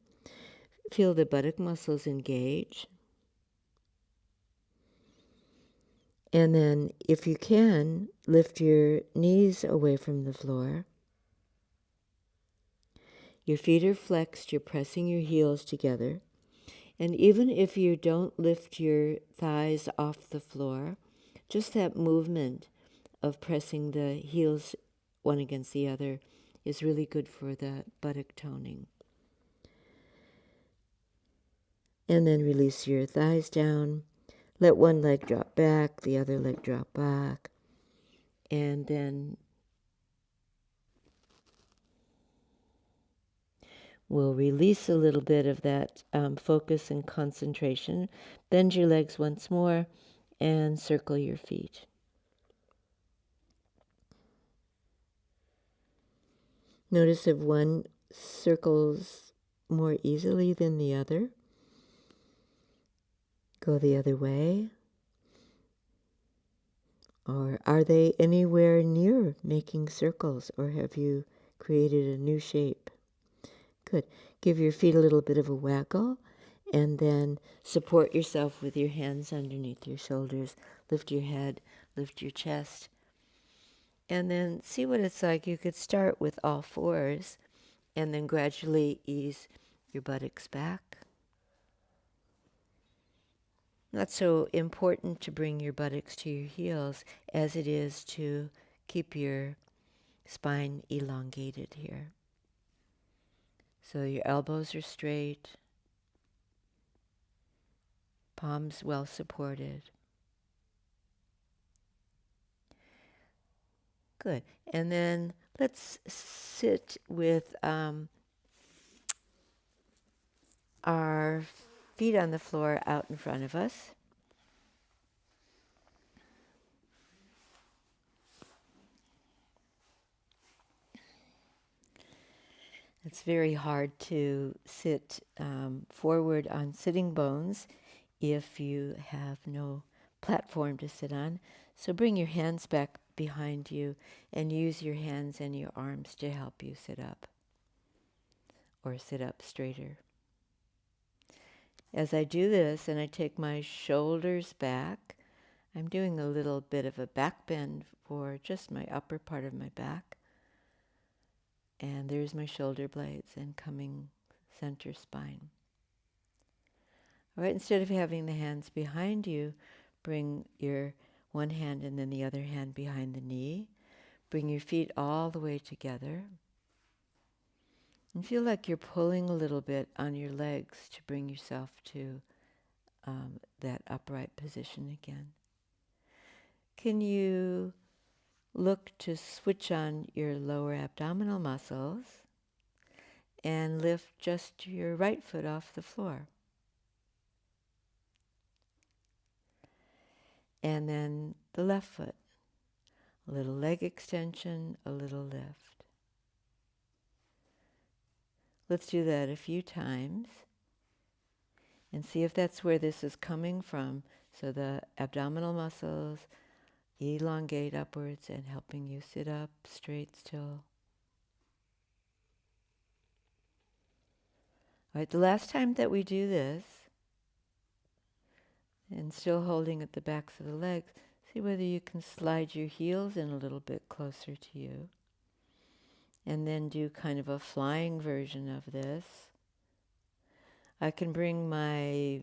feel the buttock muscles engage. And then, if you can, lift your knees away from the floor. Your feet are flexed, you're pressing your heels together. And even if you don't lift your thighs off the floor, just that movement of pressing the heels one against the other is really good for the buttock toning. And then release your thighs down. Let one leg drop back, the other leg drop back. And then we'll release a little bit of that focus and concentration. Bend your legs once more and circle your feet. Notice if one circles more easily than the other. Go the other way. Or are they anywhere near making circles, or have you created a new shape? Good. Give your feet a little bit of a waggle, and then support yourself with your hands underneath your shoulders. Lift your head, lift your chest, and then see what it's like. You could start with all fours, and then gradually ease your buttocks back. Not so important to bring your buttocks to your heels as it is to keep your spine elongated here. So your elbows are straight, palms well supported. Good. And then let's sit with our feet on the floor out in front of us. It's very hard to sit forward on sitting bones if you have no platform to sit on. So bring your hands back behind you and use your hands and your arms to help you sit up or sit up straighter. As I do this and I take my shoulders back, I'm doing a little bit of a back bend for just my upper part of my back. And there's my shoulder blades and coming center spine. All right, instead of having the hands behind you, bring your one hand and then the other hand behind the knee. Bring your feet all the way together. And feel like you're pulling a little bit on your legs to bring yourself to that upright position again. Can you look to switch on your lower abdominal muscles and lift just your right foot off the floor? And then the left foot. A little leg extension, a little lift. Let's do that a few times and see if that's where this is coming from. So the abdominal muscles elongate upwards and helping you sit up straight still. All right, the last time that we do this, and still holding at the backs of the legs, see whether you can slide your heels in a little bit closer to you. And then do kind of a flying version of this. I can bring my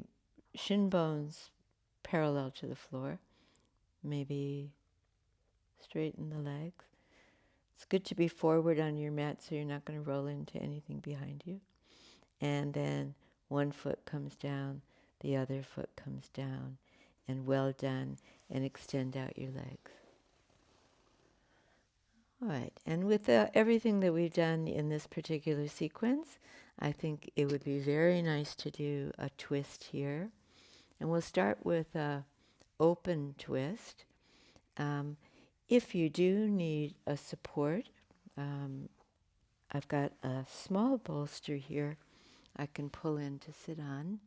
shin bones parallel to the floor. Maybe straighten the legs. It's good to be forward on your mat so you're not going to roll into anything behind you. And then one foot comes down, the other foot comes down. And well done. And extend out your legs. All right. And with everything that we've done in this particular sequence, I think it would be very nice to do a twist here. And we'll start with a open twist. If you do need a support, I've got a small bolster here I can pull in to sit on.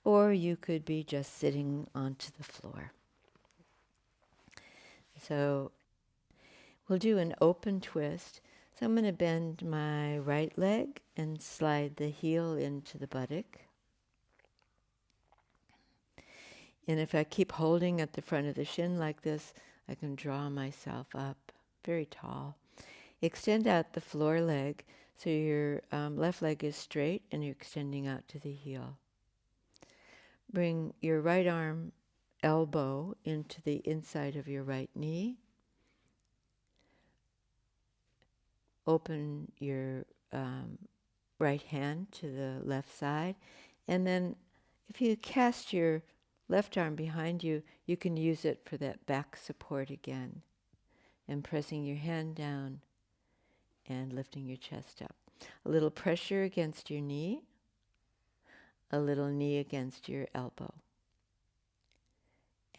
Or you could be just sitting onto the floor. So we'll do an open twist. So I'm going to bend my right leg and slide the heel into the buttock. And if I keep holding at the front of the shin like this, I can draw myself up very tall. Extend out the floor leg so your left leg is straight and you're extending out to the heel. Bring your right arm elbow into the inside of your right knee. Open your right hand to the left side. And then if you cast your left arm behind you, you can use it for that back support again. And pressing your hand down and lifting your chest up. A little pressure against your knee. A little knee against your elbow.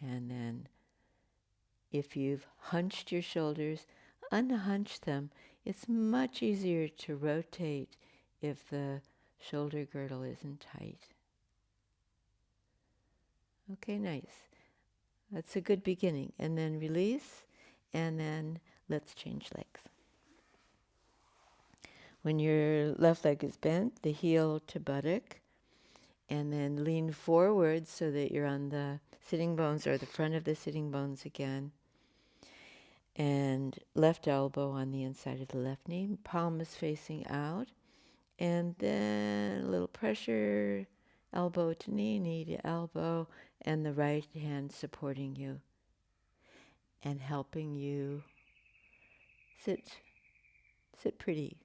And then if you've hunched your shoulders, unhunch them. It's much easier to rotate if the shoulder girdle isn't tight. Okay, nice. That's a good beginning. And then release, and then let's change legs. When your left leg is bent, the heel to buttock, and then lean forward so that you're on the sitting bones or the front of the sitting bones again. And left elbow on the inside of the left knee, palm is facing out. And then a little pressure, elbow to knee, knee to elbow, and the right hand supporting you and helping you sit pretty.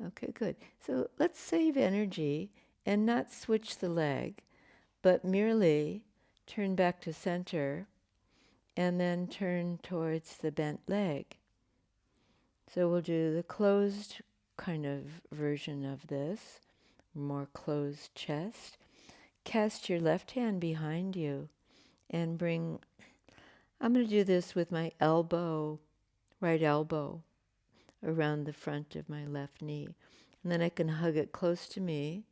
Okay, good. So let's save energy and not switch the leg, but merely turn back to center and then turn towards the bent leg. So we'll do the closed kind of version of this, more closed chest. Cast your left hand behind you and I'm going to do this with my elbow, right elbow, around the front of my left knee. And then I can hug it close to me.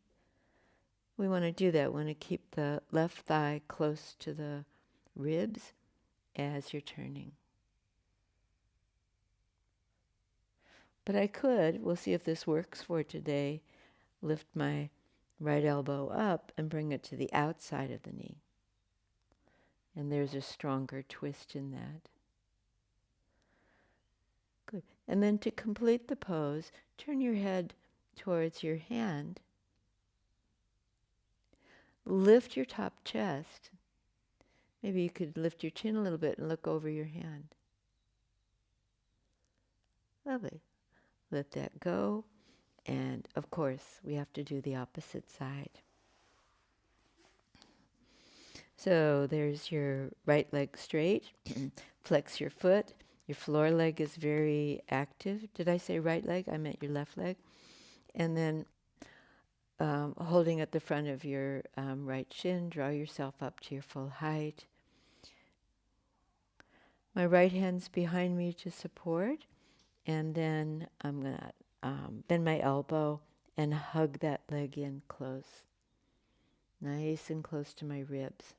We want to do that. We want to keep the left thigh close to the ribs as you're turning. But I could, we'll see if this works for today, lift my right elbow up and bring it to the outside of the knee. And there's a stronger twist in that. Good. And then to complete the pose, turn your head towards your hand. Lift your top chest. Maybe you could lift your chin a little bit and look over your hand. Lovely. Let that go. And of course, we have to do the opposite side. So there's your right leg straight. Flex your foot. Your floor leg is very active. Did I say right leg? I meant your left leg. And then holding at the front of your right shin, draw yourself up to your full height. My right hand's behind me to support. And then I'm going to bend my elbow and hug that leg in close. Nice and close to my ribs.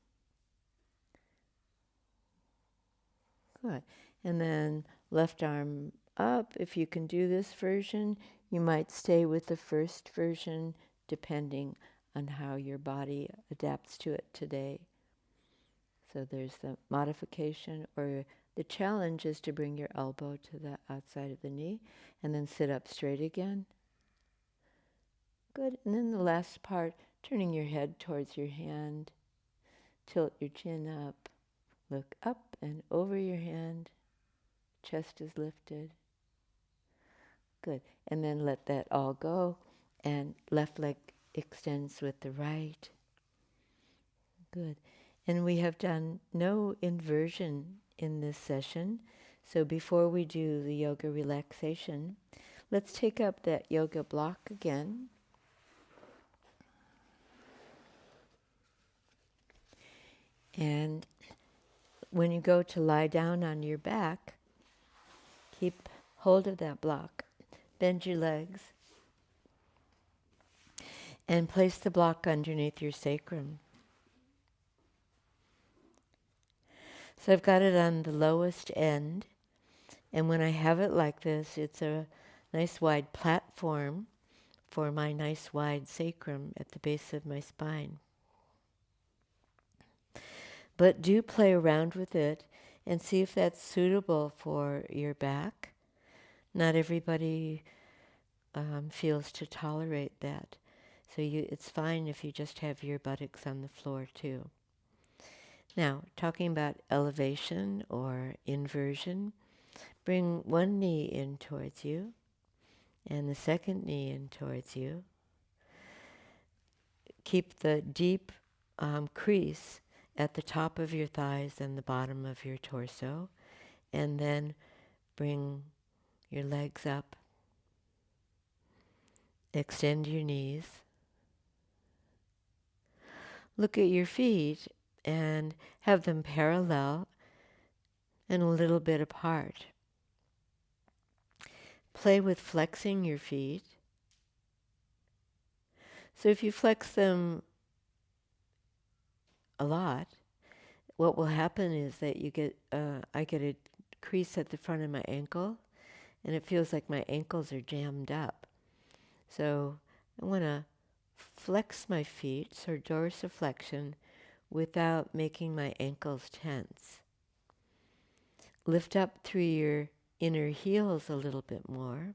Good. And then left arm up. If you can do this version, you might stay with the first version depending on how your body adapts to it today. So there's the modification, or the challenge is to bring your elbow to the outside of the knee and then sit up straight again. Good. And then the last part, turning your head towards your hand, tilt your chin up, Look up and over your hand. Chest is lifted. Good. And then let that all go. And left leg extends with the right. Good. And we have done no inversion in this session. So before we do the yoga relaxation, let's take up that yoga block again. And when you go to lie down on your back, keep hold of that block. Bend your legs. And place the block underneath your sacrum. So I've got it on the lowest end. And when I have it like this, it's a nice wide platform for my nice wide sacrum at the base of my spine. But do play around with it and see if that's suitable for your back. Not everybody feels to tolerate that. So it's fine if you just have your buttocks on the floor too. Now, talking about elevation or inversion, bring one knee in towards you and the second knee in towards you. Keep the deep crease at the top of your thighs and the bottom of your torso, and then bring your legs up. Extend your knees. Look at your feet and have them parallel and a little bit apart. Play with flexing your feet. So if you flex them a lot, what will happen is that I get a crease at the front of my ankle, and it feels like my ankles are jammed up. So I want to flex my feet, so dorsiflexion, without making my ankles tense. Lift up through your inner heels a little bit more.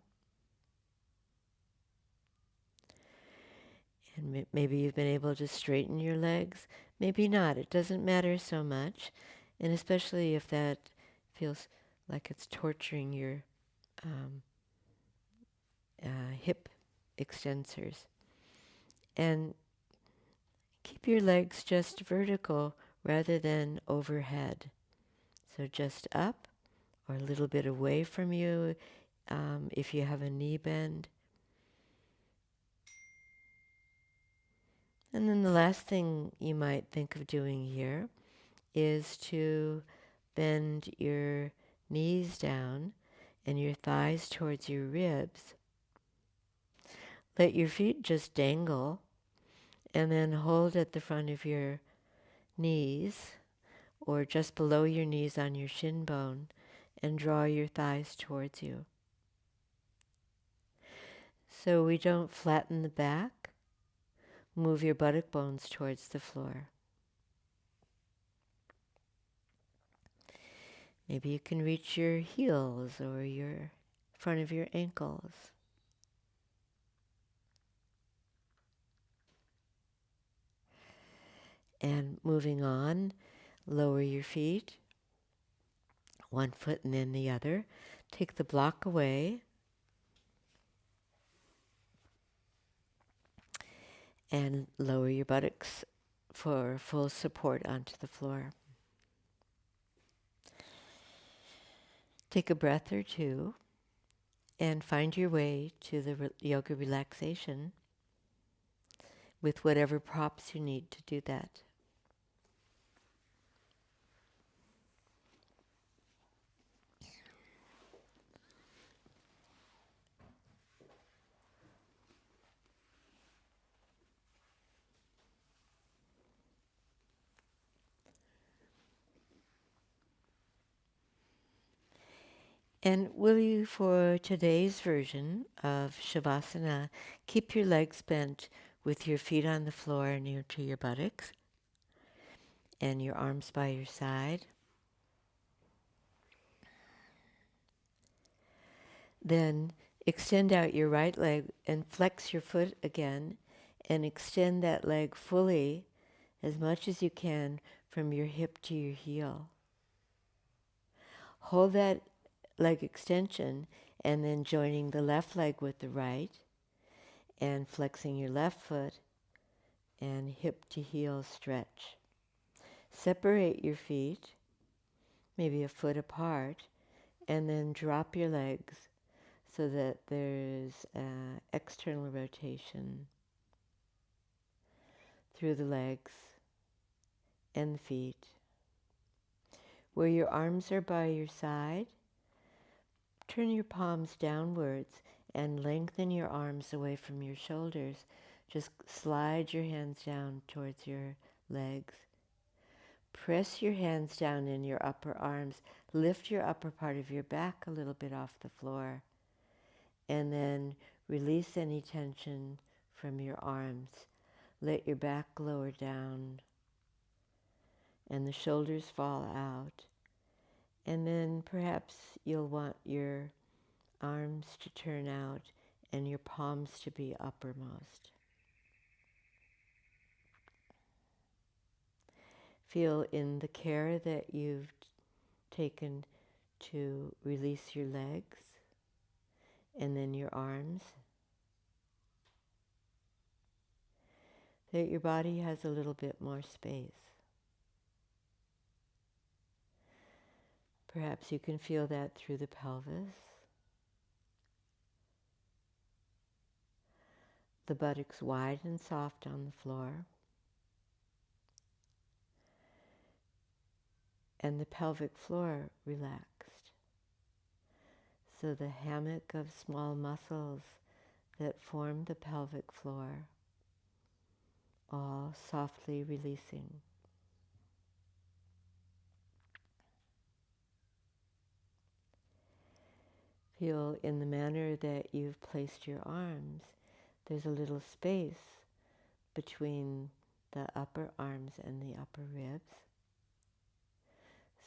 And maybe you've been able to straighten your legs. Maybe not. It doesn't matter so much. And especially if that feels like it's torturing your hip extensors. And keep your legs just vertical rather than overhead. So just up or a little bit away from you if you have a knee bend. And then the last thing you might think of doing here is to bend your knees down and your thighs towards your ribs. Let your feet just dangle and then hold at the front of your knees or just below your knees on your shin bone and draw your thighs towards you. So we don't flatten the back. Move your buttock bones towards the floor. Maybe you can reach your heels or your front of your ankles. And moving on, lower your feet, one foot and then the other. Take the block away and lower your buttocks for full support onto the floor. Take a breath or two and find your way to the yoga relaxation with whatever props you need to do that. And will you, for today's version of Shavasana, keep your legs bent with your feet on the floor near to your buttocks and your arms by your side. Then extend out your right leg and flex your foot again and extend that leg fully as much as you can from your hip to your heel. Hold that leg extension and then joining the left leg with the right and flexing your left foot and hip to heel stretch. Separate your feet, maybe a foot apart, and then drop your legs so that there's external rotation through the legs and the feet. Where your arms are by your side, turn your palms downwards and lengthen your arms away from your shoulders. Just slide your hands down towards your legs. Press your hands down in your upper arms. Lift your upper part of your back a little bit off the floor. And then release any tension from your arms. Let your back lower down and the shoulders fall out. And then perhaps you'll want your arms to turn out and your palms to be uppermost. Feel in the care that you've taken to release your legs and then your arms, that your body has a little bit more space. Perhaps you can feel that through the pelvis, the buttocks wide and soft on the floor, and the pelvic floor relaxed. So the hammock of small muscles that form the pelvic floor, all softly releasing. Feel in the manner that you've placed your arms, there's a little space between the upper arms and the upper ribs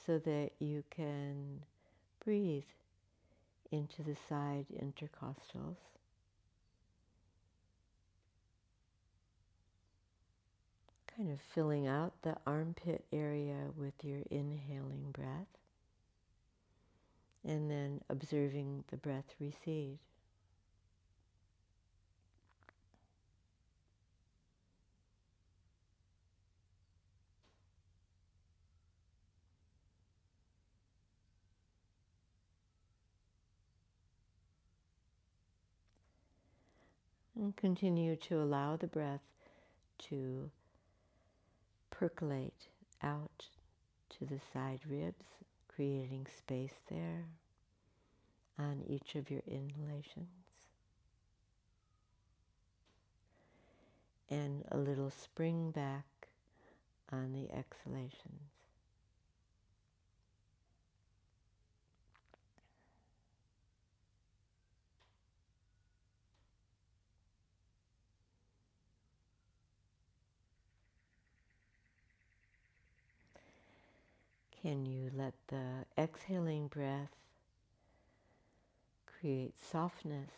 so that you can breathe into the side intercostals. Kind of filling out the armpit area with your inhaling breath, and then observing the breath recede. And continue to allow the breath to percolate out to the side ribs, creating space there on each of your inhalations. And a little spring back on the exhalations. Can you let the exhaling breath create softness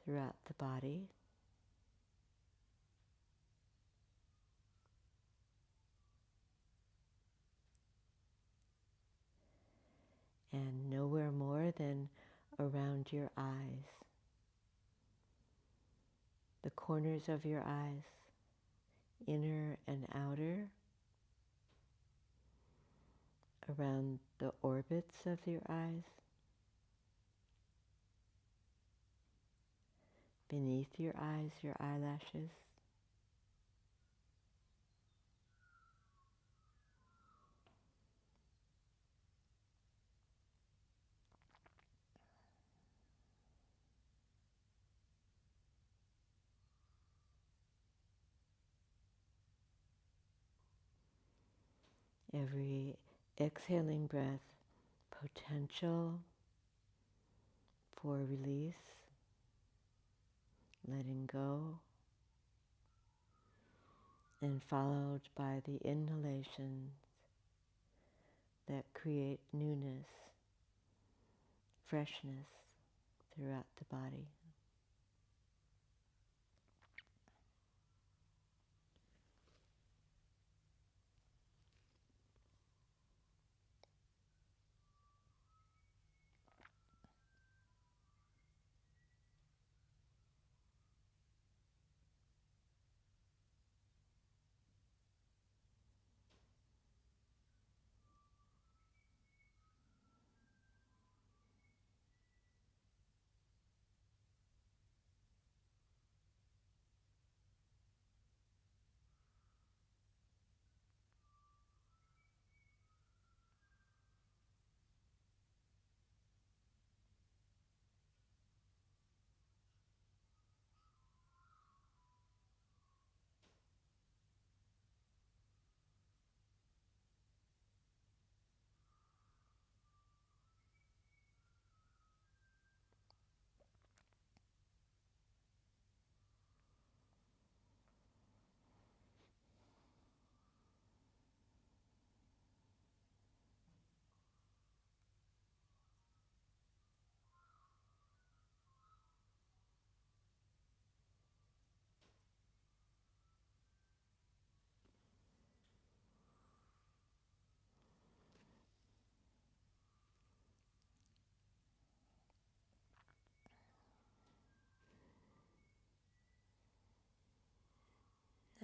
throughout the body? And nowhere more than around your eyes, the corners of your eyes, inner and outer, around the orbits of your eyes, beneath your eyes, your eyelashes. Every exhaling breath, potential for release, letting go, and followed by the inhalations that create newness, freshness throughout the body.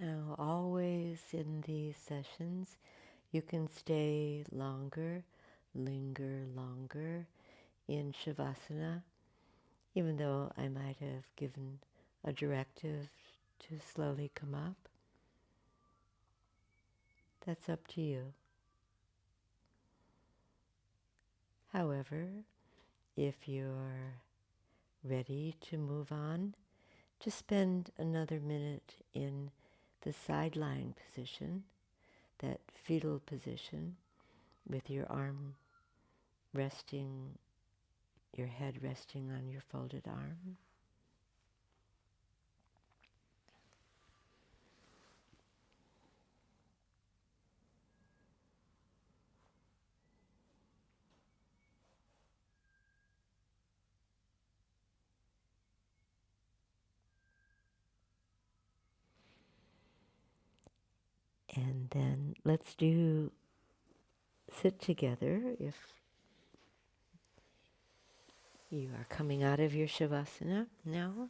Now, always in these sessions, you can stay longer, linger longer in Shavasana, even though I might have given a directive to slowly come up. That's up to you. However, if you're ready to move on, just spend another minute in the side lying position, that fetal position, with your arm resting, your head resting on your folded arm. And then let's do sit together if you are coming out of your Shavasana now.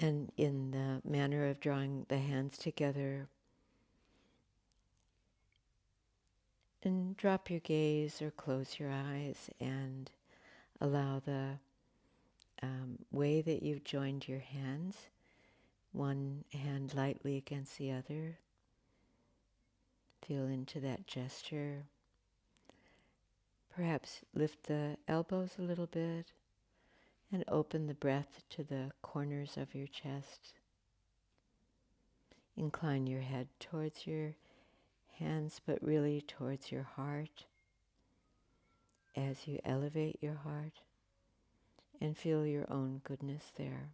And in the manner of drawing the hands together, and drop your gaze or close your eyes and allow the way that you've joined your hands, one hand lightly against the other. Feel into that gesture. Perhaps lift the elbows a little bit and open the breath to the corners of your chest. Incline your head towards your hands, but really towards your heart as you elevate your heart and feel your own goodness there.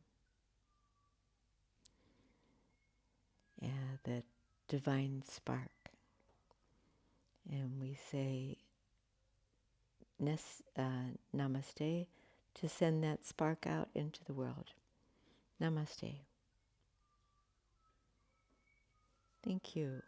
Yeah, that divine spark. And we say namaste to send that spark out into the world. Namaste. Thank you.